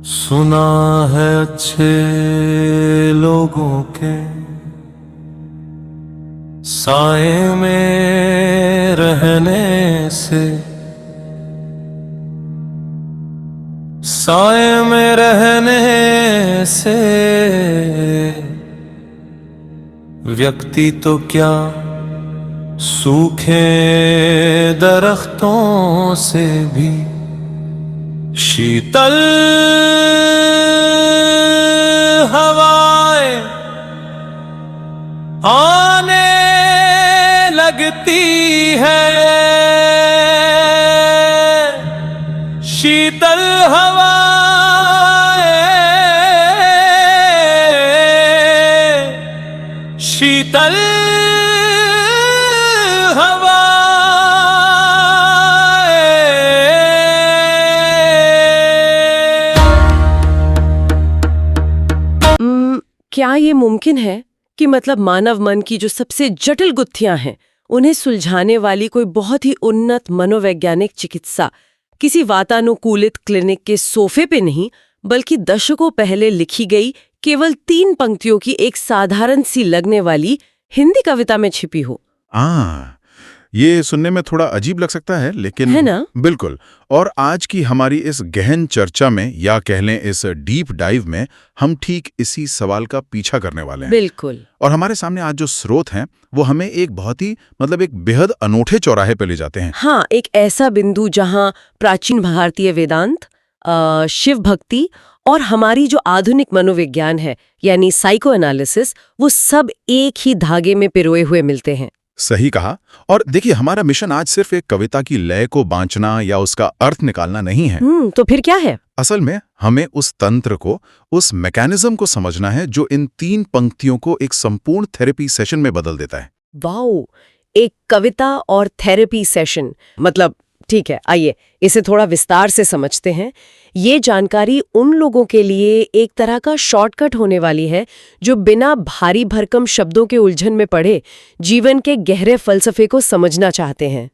सुना है अच्छे लोगों के साए में रहने से, साए में रहने से व्यक्ति तो क्या सूखे दरख्तों से भी शीतल हवाएं आने लगती है। शीतल हवाएं शीतल क्या ये मुमकिन है कि मतलब मानव मन की जो सबसे जटिल गुत्थियां हैं उन्हें सुलझाने वाली कोई बहुत ही उन्नत मनोवैज्ञानिक चिकित्सा किसी वातानुकूलित क्लिनिक के सोफे पे नहीं बल्कि दशकों पहले लिखी गई केवल 3 पंक्तियों की एक साधारण सी लगने वाली हिंदी कविता में छिपी हो? ये सुनने में थोड़ा अजीब लग सकता है, लेकिन है ना? बिल्कुल। और आज की हमारी इस गहन चर्चा में या कह लें इस डीप डाइव में हम ठीक इसी सवाल का पीछा करने वाले हैं। बिल्कुल। और हमारे सामने आज जो स्रोत हैं वो हमें एक बहुत ही एक बेहद अनोखे चौराहे पे ले जाते हैं। हाँ, एक ऐसा बिंदु जहाँ प्राचीन भारतीय वेदांत, शिव भक्ति और हमारी जो आधुनिक मनोविज्ञान है यानी साइको एनालिसिस, वो सब एक ही धागे में पिरोए हुए मिलते हैं। सही कहा। और देखिए, हमारा मिशन आज सिर्फ एक कविता की लय को बांचना या उसका अर्थ निकालना नहीं है। तो फिर क्या है? असल में हमें उस तंत्र को, उस मैकेनिज्म को समझना है जो इन 3 पंक्तियों को एक संपूर्ण थेरेपी सेशन में बदल देता है। वाओ, एक कविता और थेरेपी सेशन, मतलब ठीक है, आइए इसे थोड़ा विस्तार से समझते हैं। ये जानकारी उन लोगों के लिए एक तरह का शॉर्टकट होने वाली है जो बिना भारी भरकम शब्दों के उलझन में पड़े जीवन के गहरे फलसफे को समझना चाहते हैं।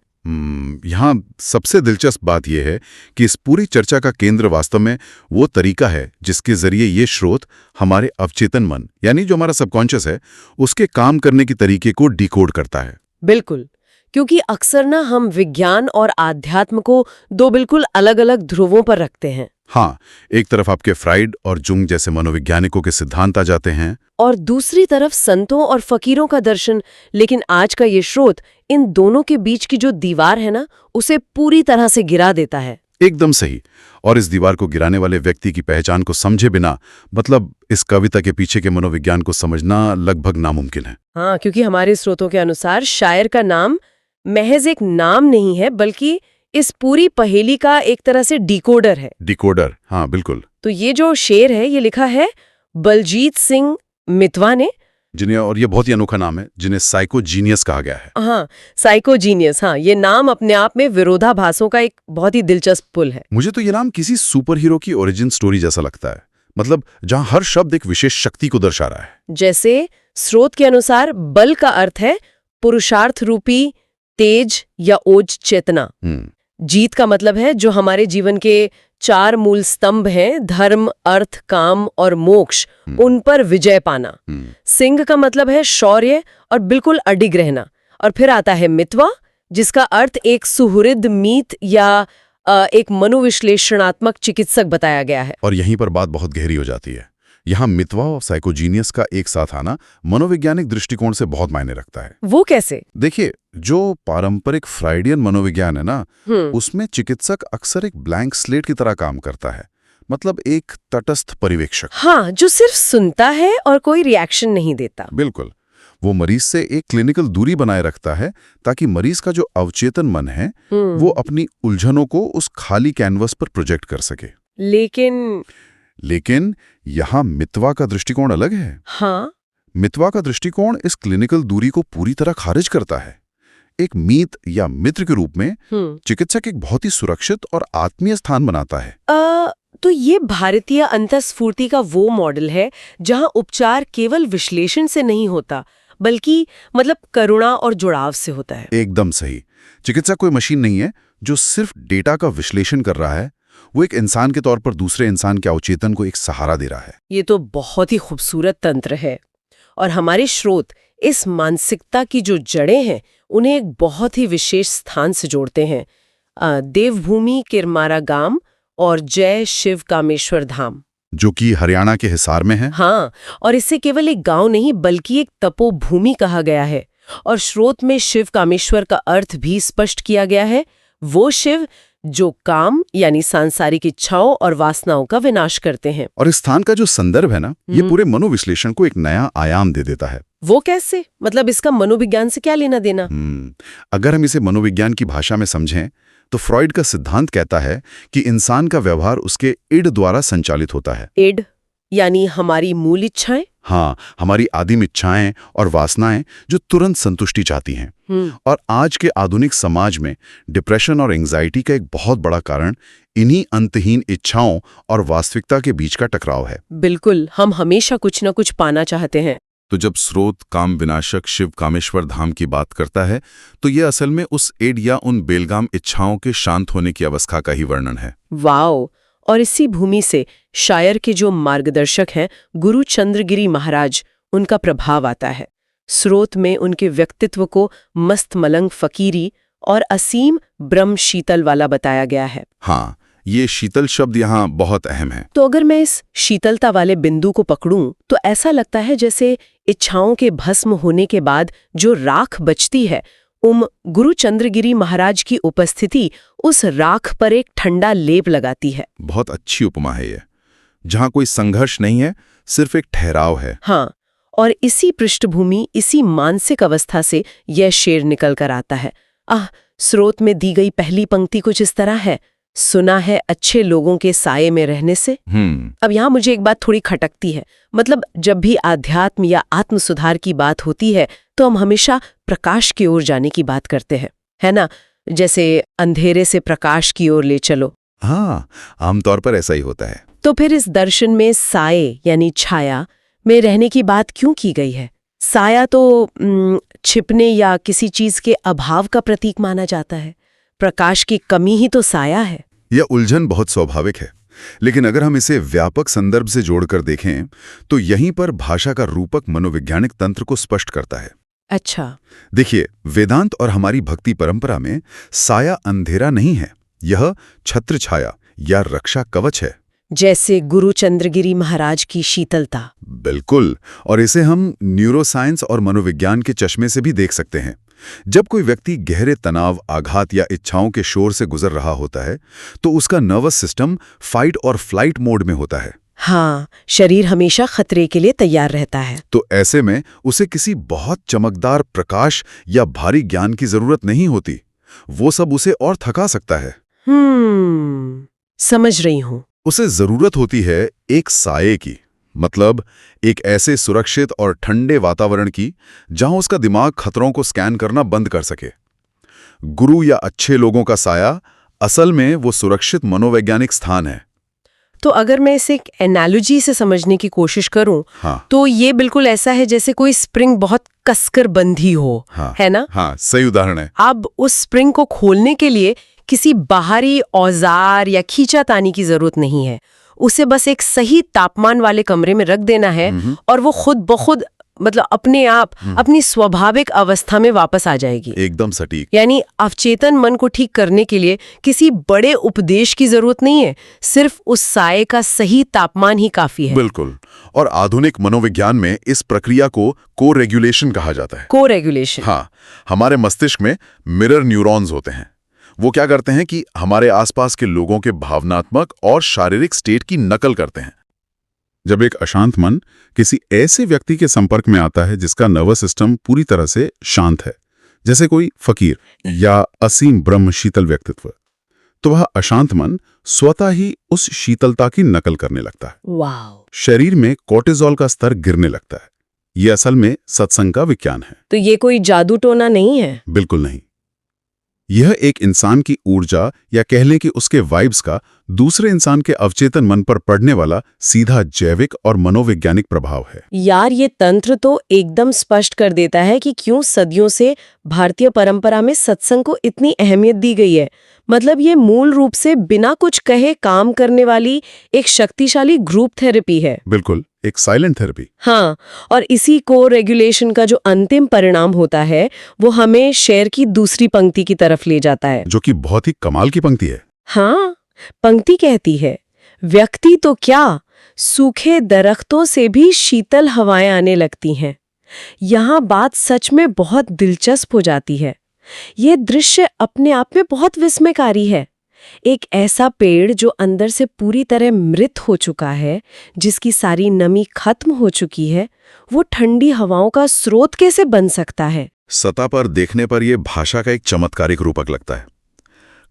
यहाँ सबसे दिलचस्प बात यह है कि इस पूरी चर्चा का केंद्र वास्तव में वो तरीका है जिसके जरिए ये स्रोत हमारे अवचेतन मन यानी जो हमारा सबकॉन्शियस है उसके काम करने के तरीके को डिकोड करता है। बिल्कुल, क्योंकि अक्सर ना हम विज्ञान और आध्यात्म को 2 बिल्कुल अलग-अलग ध्रुवों पर रखते हैं। हाँ, एक तरफ आपके फ्राइड और जुंग जैसे मनोवैज्ञानिकों के सिद्धांत आ जाते हैं और दूसरी तरफ संतों और फकीरों का दर्शन। लेकिन आज का ये स्रोत इन दोनों के बीच की जो दीवार है ना, उसे पूरी तरह से गिरा देता है। एकदम सही। और इस दीवार को गिराने वाले व्यक्ति की पहचान को समझे बिना इस कविता के पीछे के मनोविज्ञान को समझना लगभग नामुमकिन है। हाँ, क्योंकि हमारे स्रोतों के अनुसार शायर का नाम महज एक नाम नहीं है बल्कि इस पूरी पहेली का एक तरह से डिकोडर है। डिकोडर, हाँ बिल्कुल। तो ये जो शेर है ये लिखा है बलजीत सिंह मितवा ने, जिन्हें, और ये बहुत ही अनोखा नाम है, जिन्हें साइको जीनियस कहा गया है। हाँ, साइको जीनियस। हाँ, ये नाम अपने आप में विरोधाभासों का एक बहुत ही दिलचस्प पुल है। मुझे तो ये नाम किसी सुपर हीरो की ओरिजिन स्टोरी जैसा लगता है, जहाँ हर शब्द एक विशेष शक्ति को दर्शा रहा है। जैसे स्रोत के अनुसार बल का अर्थ है पुरुषार्थ रूपी तेज या ओज चेतना। जीत का मतलब है जो हमारे जीवन के 4 मूल स्तंभ हैं, धर्म, अर्थ, काम और मोक्ष, उन पर विजय पाना। सिंह का मतलब है शौर्य और बिल्कुल अडिग रहना। और फिर आता है मितवा, जिसका अर्थ एक सुहृद मीत या एक मनोविश्लेषणात्मक चिकित्सक बताया गया है। और यहीं पर बात बहुत गहरी हो जाती है। यहाँ मितवा और साइकोजीनियस का एक साथ आना मनोवैज्ञानिक दृष्टिकोण से बहुत मायने रखता है। वो कैसे? देखिए, जो पारंपरिक फ्राइडियन मनोविज्ञान है ना, उसमें चिकित्सक अक्सर एक ब्लैंक स्लेट की तरह काम करता है, एक तटस्थ पर्यवेक्षक। हाँ, जो सिर्फ सुनता है और कोई रिएक्शन नहीं देता। बिल्कुल। वो मरीज से एक क्लिनिकल दूरी बनाए रखता है ताकि मरीज का जो अवचेतन मन है वो अपनी उलझनों को उस खाली कैनवस पर प्रोजेक्ट कर सके। लेकिन यहाँ मितवा का दृष्टिकोण अलग है। हाँ? मितवा का दृष्टिकोण इस क्लिनिकल दूरी को पूरी तरह खारिज करता है। एक मीत या मित्र के रूप में चिकित्सक एक बहुत ही सुरक्षित और आत्मीय स्थान बनाता है। तो ये भारतीय अंतःस्फूर्ति का वो मॉडल है जहाँ उपचार केवल विश्लेषण से नहीं होता बल्कि करुणा और जुड़ाव से होता है। एकदम सही। चिकित्सक कोई मशीन नहीं है जो सिर्फ डेटा का विश्लेषण कर रहा है, वो एक इंसान के तौर पर दूसरे इंसान के अवचेतन को एक सहारा दे रहा है। ये तो बहुत ही खूबसूरत तंत्र है। और हमारे स्रोत इस मानसिकता की जो जड़ें हैं उन्हें एक बहुत ही विशेष स्थान से जोड़ते हैं। देवभूमि किरमारा गाम और जय शिव कामेश्वर धाम, जो कि हरियाणा के हिसार में है। हाँ, और इसे केवल एक गांव नहीं बल्कि एक तपोभूमि कहा गया है। और स्रोत में शिव कामेश्वर का अर्थ भी स्पष्ट किया गया है, वो शिव जो काम यानी सांसारिक इच्छाओं और वासनाओं का विनाश करते हैं। और इस स्थान का जो संदर्भ है ना, ये पूरे मनोविश्लेषण को एक नया आयाम दे देता है। वो कैसे? मतलब इसका मनोविज्ञान से क्या लेना देना? अगर हम इसे मनोविज्ञान की भाषा में समझें तो फ्रॉइड का सिद्धांत कहता है कि इंसान का व्यवहार उसके इड द्वारा संचालित होता है। इड यानी हमारी मूल इच्छाएं? हाँ, हमारी आदिम इच्छाएं और वासनाएं जो तुरंत संतुष्टि चाहती हैं। और आज के आधुनिक समाज में डिप्रेशन और एंजाइटी का एक बहुत बड़ा कारण इन्हीं अंतहीन इच्छाओं और वास्तविकता के बीच का टकराव है। बिल्कुल, हम हमेशा कुछ न कुछ पाना चाहते हैं। तो जब स्रोत काम विनाशक शिव कामेश्वर धाम की बात करता है तो ये असल में उस एड या उन बेलगाम इच्छाओं के शांत होने की अवस्था का ही वर्णन है। वाओ! और इसी भूमि से शायर के जो मार्गदर्शक हैं गुरु चंद्रगिरी महाराज, उनका प्रभाव आता है। स्रोत में उनके व्यक्तित्व को मस्त मलंग फकीरी और असीम ब्रह्म शीतल वाला बताया गया है। हाँ, ये शीतल शब्द यहाँ बहुत अहम है। तो अगर मैं इस शीतलता वाले बिंदु को पकड़ूं तो ऐसा लगता है जैसे इच्छाओं के भस्म होने के बाद जो राख बचती है, गुरु चंद्रगिरी महाराज की उपस्थिति उस राख पर एक ठंडा लेप लगाती है। बहुत अच्छी उपमा है ये, जहाँ कोई संघर्ष नहीं है, सिर्फ एक ठहराव है। हाँ, और इसी पृष्ठभूमि, इसी मानसिक अवस्था से यह शेर निकल कर आता है। स्रोत में दी गई पहली पंक्ति कुछ इस तरह है, सुना है अच्छे लोगों के साये में रहने से। अब यहाँ मुझे एक बात थोड़ी खटकती है। मतलब जब भी आध्यात्म या आत्म सुधार की बात होती है तो हम हमेशा प्रकाश की ओर जाने की बात करते हैं, है ना? जैसे अंधेरे से प्रकाश की ओर ले चलो। हाँ, आमतौर पर ऐसा ही होता है। तो फिर इस दर्शन में साये यानी छाया में रहने की बात क्यों की गई है? साया तो छिपने या किसी चीज के अभाव का प्रतीक माना जाता है। प्रकाश की कमी ही तो साया है। यह उलझन बहुत स्वाभाविक है, लेकिन अगर हम इसे व्यापक संदर्भ से जोड़कर देखें तो यहीं पर भाषा का रूपक मनोवैज्ञानिक तंत्र को स्पष्ट करता है। अच्छा, देखिए, वेदांत और हमारी भक्ति परंपरा में साया अंधेरा नहीं है, यह छत्र छाया या रक्षा कवच है। जैसे गुरु चंद्रगिरी महाराज की शीतलता। बिल्कुल, और इसे हम न्यूरोसाइंस और मनोविज्ञान के चश्मे से भी देख सकते हैं। जब कोई व्यक्ति गहरे तनाव, आघात या इच्छाओं के शोर से गुजर रहा होता है तो उसका नर्वस सिस्टम फाइट और फ्लाइट मोड में होता है। हाँ, शरीर हमेशा खतरे के लिए तैयार रहता है। तो ऐसे में उसे किसी बहुत चमकदार प्रकाश या भारी ज्ञान की जरूरत नहीं होती। वो सब उसे और थका सकता है। समझ रही हूँ। उसे जरूरत होती है एक साये की, मतलब एक ऐसे सुरक्षित और ठंडे वातावरण की जहां उसका दिमाग खतरों को स्कैन करना बंद कर सके। गुरु या अच्छे लोगों का साया असल में वो सुरक्षित मनोवैज्ञानिक स्थान है। तो अगर मैं इसे एक एनालॉजी से समझने की कोशिश करूं, हाँ, तो ये बिल्कुल ऐसा है जैसे कोई स्प्रिंग बहुत कसकर बंधी हो। हाँ, है ना? हाँ, सही उदाहरण है। अब उस स्प्रिंग को खोलने के लिए किसी बाहरी औजार या खींचातानी की जरूरत नहीं है। उसे बस एक सही तापमान वाले कमरे में रख देना है और वो खुद ब खुद, मतलब अपने आप अपनी स्वाभाविक अवस्था में वापस आ जाएगी। एकदम सटीक। यानी अवचेतन मन को ठीक करने के लिए किसी बड़े उपदेश की जरूरत नहीं है, सिर्फ उस साये का सही तापमान ही काफी है। बिल्कुल। और आधुनिक मनोविज्ञान में इस प्रक्रिया को को-रेगुलेशन कहा जाता है। को-रेगुलेशन। हाँ, हमारे मस्तिष्क में मिरर न्यूरॉन्स होते हैं। वो क्या करते हैं कि हमारे आसपास के लोगों के भावनात्मक और शारीरिक स्टेट की नकल करते हैं। जब एक अशांत मन किसी ऐसे व्यक्ति के संपर्क में आता है जिसका नर्वस सिस्टम पूरी तरह से शांत है, जैसे कोई फकीर या असीम ब्रह्म शीतल व्यक्तित्व, तो वह अशांत मन स्वतः ही उस शीतलता की नकल करने लगता है। वाव! शरीर में कोर्टिजोल का स्तर गिरने लगता है। ये असल में सत्संग का विज्ञान है। तो ये कोई जादू टोना नहीं है? बिल्कुल नहीं। यह एक इंसान की ऊर्जा या कह लें कि उसके वाइब्स का दूसरे इंसान के अवचेतन मन पर पड़ने वाला सीधा जैविक और मनोवैज्ञानिक प्रभाव है। यार ये तंत्र तो एकदम स्पष्ट कर देता है कि क्यों सदियों से भारतीय परंपरा में सत्संग को इतनी अहमियत दी गई है। मतलब ये मूल रूप से बिना कुछ कहे काम करने वाली एक शक्तिशाली ग्रुप थेरेपी है। बिल्कुल, एक साइलेंट थेरेपी। हाँ, और इसी को रेगुलेशन का जो अंतिम परिणाम होता है वो हमें शेर की दूसरी पंक्ति की तरफ ले जाता है, जो कि बहुत ही कमाल की पंक्ति है। हाँ, पंक्ति कहती है, व्यक्ति तो क्या, सूखे दरख्तों से भी शीतल हवाएं आने लगती हैं। यहाँ बात सच में बहुत दिलचस्प हो जाती है। ये दृश्य अपने आप में बहुत विस्मयकारी है। एक ऐसा पेड़ जो अंदर से पूरी तरह मृत हो चुका है, जिसकी सारी नमी खत्म हो चुकी है, वो ठंडी हवाओं का स्रोत कैसे बन सकता है? सतह पर देखने पर यह भाषा का एक चमत्कारिक रूपक लगता है।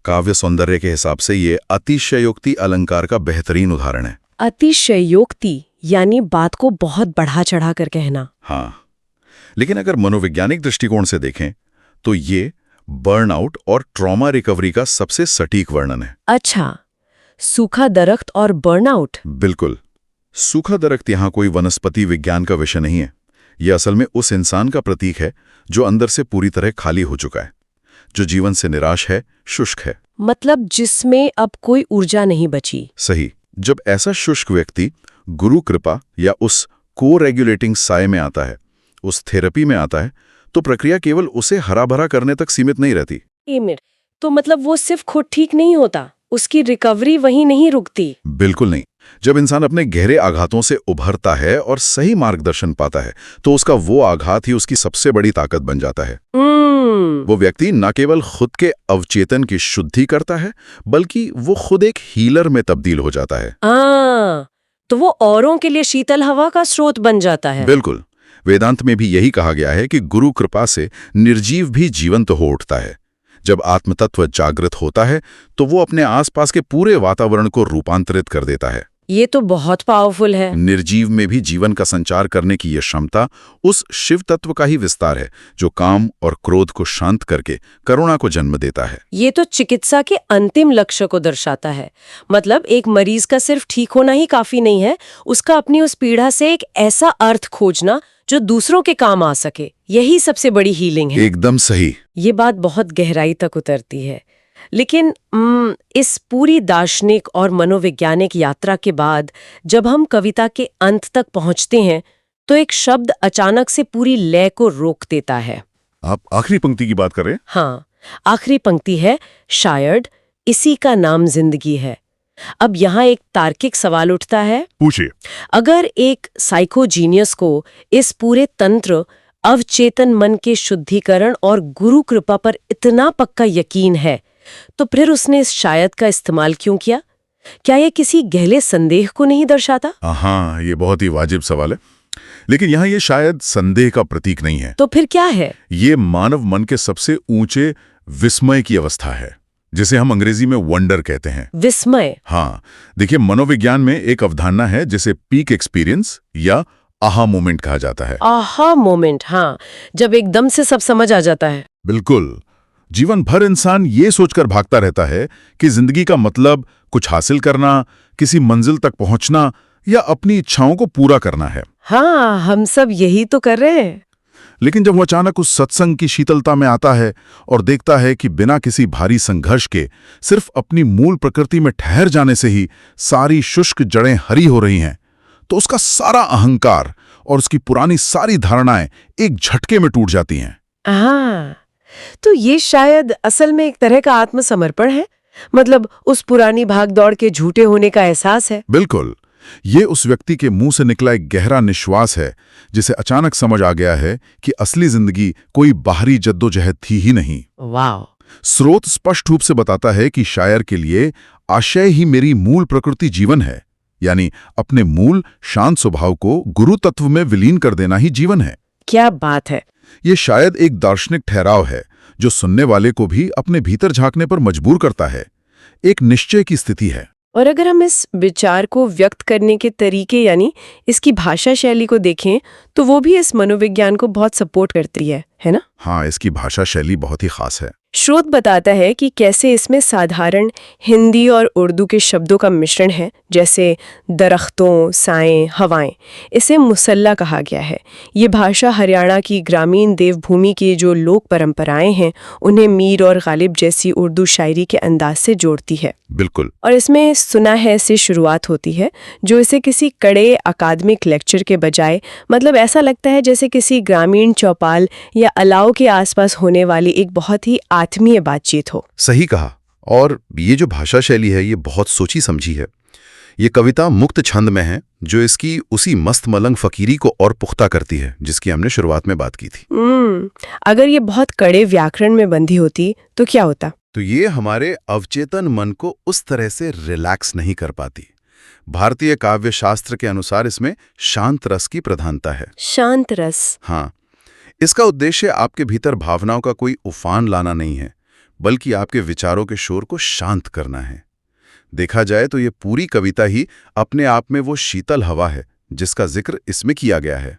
काव्य सौंदर्य के हिसाब से ये अतिशयोक्ति अलंकार का बेहतरीन उदाहरण है। अतिशयोक्ति यानी बात को बहुत बढ़ा चढ़ा कर कहना। हाँ, लेकिन अगर मनोवैज्ञानिक दृष्टिकोण से देखें तो ये बर्नआउट और ट्रॉमा रिकवरी का सबसे सटीक वर्णन है। अच्छा, सूखा दरख्त और बर्नआउट। बिल्कुल, सूखा दरख्त यहाँ कोई वनस्पति विज्ञान का विषय नहीं है। यह असल में उस इंसान का प्रतीक है जो अंदर से पूरी तरह खाली हो चुका है, जो जीवन से निराश है, शुष्क है। मतलब जिसमें अब कोई ऊर्जा नहीं बची। सही। जब ऐसा शुष्क व्यक्ति गुरु कृपा या उस को रेगुलेटिंग साय में आता है, उस थेरेपी में आता है, तो प्रक्रिया केवल उसे हरा भरा करने तक सीमित नहीं रहती। तो मतलब वो सिर्फ खुद ठीक नहीं होता, उसकी रिकवरी वहीं नहीं रुकती। बिल्कुल नहीं। जब इंसान अपने गहरे आघातों से उभरता है और सही मार्गदर्शन पाता है, तो उसका वो आघात ही उसकी सबसे बड़ी ताकत बन जाता है। वो व्यक्ति न केवल खुद के अवचेतन की शुद्धि करता है, बल्कि वो खुद एक हीलर में तब्दील हो जाता है। तो वो औरों के लिए शीतल हवा का स्रोत बन जाता है। बिल्कुल। वेदांत में भी यही कहा गया है कि गुरु कृपा से निर्जीव भी जीवंत हो उठता है। जब आत्मतत्व जागृत होता है तो वो अपने आसपास के पूरे वातावरण को रूपांतरित कर देता है। ये तो बहुत पावरफुल है। निर्जीव में भी जीवन का संचार करने की ये क्षमता उस शिव तत्व का ही विस्तार है, जो काम और क्रोध को शांत करके करुणा को जन्म देता है। ये तो चिकित्सा के अंतिम लक्ष्य को दर्शाता है। मतलब एक मरीज का सिर्फ ठीक होना ही काफी नहीं है, उसका अपनी उस पीड़ा से एक ऐसा अर्थ खोजना जो दूसरों के काम आ सके, यही सबसे बड़ी हीलिंग है। एकदम सही। ये बात बहुत गहराई तक उतरती है। लेकिन इस पूरी दार्शनिक और मनोवैज्ञानिक यात्रा के बाद जब हम कविता के अंत तक पहुंचते हैं तो एक शब्द अचानक से पूरी लय को रोक देता है। आप आखिरी पंक्ति की बात कर रहे हैं? हाँ, आखिरी पंक्ति है, शायद इसी का नाम जिंदगी है। अब यहाँ एक तार्किक सवाल उठता है। पूछिए। अगर एक साइकोजीनियस को इस पूरे तंत्र, अवचेतन मन के शुद्धिकरण और गुरु कृपा पर इतना पक्का यकीन है, तो फिर उसने इस शायद का इस्तेमाल क्यों किया? क्या यह किसी गहरे संदेह को नहीं दर्शाता? हाँ, ये बहुत ही वाजिब सवाल है। लेकिन यहाँ ये शायद संदेह का प्रतीक नहीं है। तो फिर क्या है? ये मानव मन के सबसे ऊंचे विस्मय की अवस्था है, जिसे हम अंग्रेजी में वंडर कहते हैं। विस्मय? हाँ, देखिए, मनोविज्ञान में एक अवधारणा है जिसे पीक एक्सपीरियंस या आहा मोमेंट कहा जाता है। आहा मोमेंट, हाँ, जब एकदम से सब समझ आ जाता है। बिल्कुल। जीवन भर इंसान ये सोचकर भागता रहता है कि जिंदगी का मतलब कुछ हासिल करना, किसी मंजिल तक पहुंचना या अपनी इच्छाओं को पूरा करना है। हाँ, हम सब यही तो कर रहे हैं। लेकिन जब वो अचानक उस सत्संग की शीतलता में आता है और देखता है कि बिना किसी भारी संघर्ष के सिर्फ अपनी मूल प्रकृति में ठहर जाने से ही सारी शुष्क जड़ें हरी हो रही हैं, तो उसका सारा अहंकार और उसकी पुरानी सारी धारणाएं एक झटके में टूट जाती हैं। हाँ, तो ये शायद असल में एक तरह का आत्मसमर्पण है। मतलब उस पुरानी भागदौड़ के झूठे होने का एहसास है। बिल्कुल। ये उस व्यक्ति के मुंह से निकला एक गहरा निश्वास है, जिसे अचानक समझ आ गया है कि असली जिंदगी कोई बाहरी जद्दोजहद थी ही नहीं। वाह। स्रोत स्पष्ट रूप से बताता है कि शायर के लिए आशय ही मेरी मूल प्रकृति जीवन है, यानी अपने मूल शांत स्वभाव को गुरु तत्व में विलीन कर देना ही जीवन है। क्या बात है। ये शायद एक दार्शनिक ठहराव है जो सुनने वाले को भी अपने भीतर झांकने पर मजबूर करता है। एक निश्चय की स्थिति है। और अगर हम इस विचार को व्यक्त करने के तरीके यानी इसकी भाषा शैली को देखें तो वो भी इस मनोविज्ञान को बहुत सपोर्ट करती है ना? हाँ, इसकी भाषा शैली बहुत ही खास है। स्रोत बताता है कि कैसे इसमें साधारण हिंदी और उर्दू के शब्दों का मिश्रण है, जैसे दरख्तों, साएं, हवाएं। इसे मुसल्ला कहा गया है। ये भाषा हरियाणा की ग्रामीण देवभूमि की जो लोक परंपराएं हैं उन्हें मीर और गालिब जैसी उर्दू शायरी के अंदाज से जोड़ती है। बिल्कुल। और इसमें सुना है से शुरुआत होती है, जो इसे किसी कड़े अकादमिक लेक्चर के बजाय मतलब ऐसा लगता है जैसे किसी ग्रामीण चौपाल या अलाव के आसपास होने वाली एक बहुत ही आत्मीय बातचीत हो। सही कहा। और ये जो भाषा शैली है ये बहुत सोची समझी है। ये कविता मुक्त छंद में है, जो इसकी उसी मस्त मलंग फकीरी को और पुख्ता करती है जिसकी हमने शुरुआत में बात की थी। अगर ये बहुत कड़े व्याकरण में बंधी होती तो क्या होता? तो ये हमारे अवचेतन मन को उस तरह से रिलैक्स नहीं कर पाती। भारतीय काव्य शास्त्र के अनुसार इसमें शांत रस की प्रधानता है। शांत रस? हाँ, इसका उद्देश्य आपके भीतर भावनाओं का कोई उफान लाना नहीं है, बल्कि आपके विचारों के शोर को शांत करना है। देखा जाए तो ये पूरी कविता ही अपने आप में वो शीतल हवा है जिसका जिक्र इसमें किया गया है।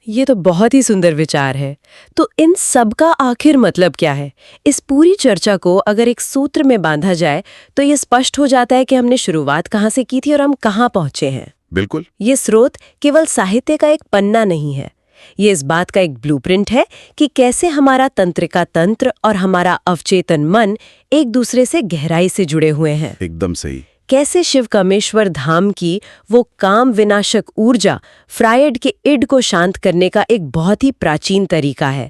ये तो बहुत ही सुंदर विचार है। तो इन सब का आखिर मतलब क्या है? इस पूरी चर्चा को अगर एक सूत्र में बांधा जाए तो ये स्पष्ट हो जाता है कि हमने शुरुआत कहाँ से की थी और हम कहाँ पहुंचे हैं। बिल्कुल। ये स्रोत केवल साहित्य का एक पन्ना नहीं है, ये इस बात का एक ब्लूप्रिंट है कि कैसे हमारा तंत्रिका तंत्र और हमारा अवचेतन मन एक दूसरे से गहराई से जुड़े हुए हैं। एकदम सही। कैसे शिव कामेश्वर धाम की वो काम विनाशक ऊर्जा फ्रायड के इड को शांत करने का एक बहुत ही प्राचीन तरीका है,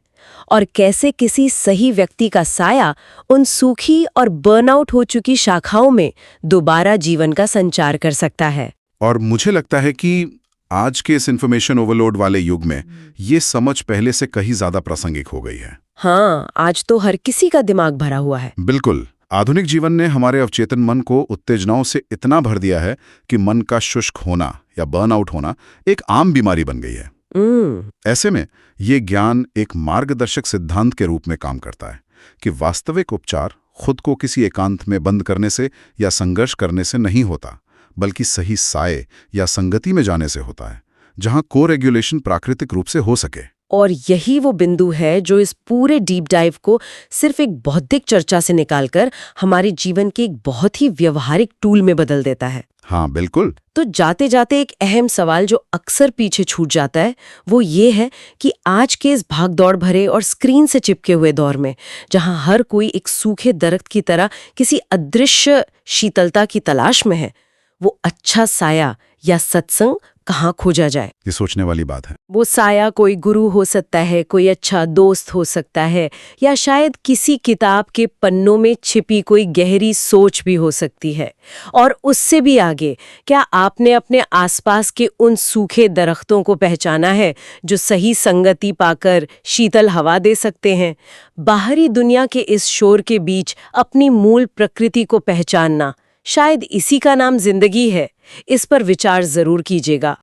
और कैसे किसी सही व्यक्ति का साया उन सूखी और बर्नआउट हो चुकी शाखाओं में दोबारा जीवन का संचार कर सकता है। और मुझे लगता है कि आज के इस इन्फॉर्मेशन ओवरलोड वाले युग में ये समझ पहले से कहीं ज्यादा प्रासंगिक हो गई है। हाँ, आज तो हर किसी का दिमाग भरा हुआ है। बिल्कुल। आधुनिक जीवन ने हमारे अवचेतन मन को उत्तेजनाओं से इतना भर दिया है कि मन का शुष्क होना या बर्नआउट होना एक आम बीमारी बन गई है। ऐसे में ये ज्ञान एक मार्गदर्शक सिद्धांत के रूप में काम करता है कि वास्तविक उपचार खुद को किसी एकांत में बंद करने से या संघर्ष करने से नहीं होता, बल्कि सही साये या संगति में जाने से होता है, जहां को-रेगुलेशन प्राकृतिक रूप से हो सके। और यही वो बिंदु है जो इस पूरे डीप डाइव को सिर्फ एक बौद्धिक चर्चा से निकालकर हमारे जीवन के एक बहुत ही व्यवहारिक टूल में बदल देता है। हाँ, बिल्कुल। तो जाते जाते एक अहम सवाल जो अक्सर पीछे छूट जाता है वो ये है कि आज के इस भागदौड़ भरे और स्क्रीन से चिपके हुए दौर में, जहां हर कोई एक सूखे दरख्त की तरह किसी अदृश्य शीतलता की तलाश में है, वो अच्छा साया या सत्संग कहाँ खोजा जाए? ये सोचने वाली बात है। वो साया कोई गुरु हो सकता है, कोई अच्छा दोस्त हो सकता है, या शायद किसी किताब के पन्नों में छिपी कोई गहरी सोच भी हो सकती है। और उससे भी आगे, क्या आपने अपने आसपास के उन सूखे दरख्तों को पहचाना है जो सही संगति पाकर शीतल हवा दे सकते हैं? बाहरी दुनिया के इस शोर के बीच अपनी मूल प्रकृति को पहचानना, शायद इसी का नाम जिंदगी है। इस पर विचार जरूर कीजिएगा।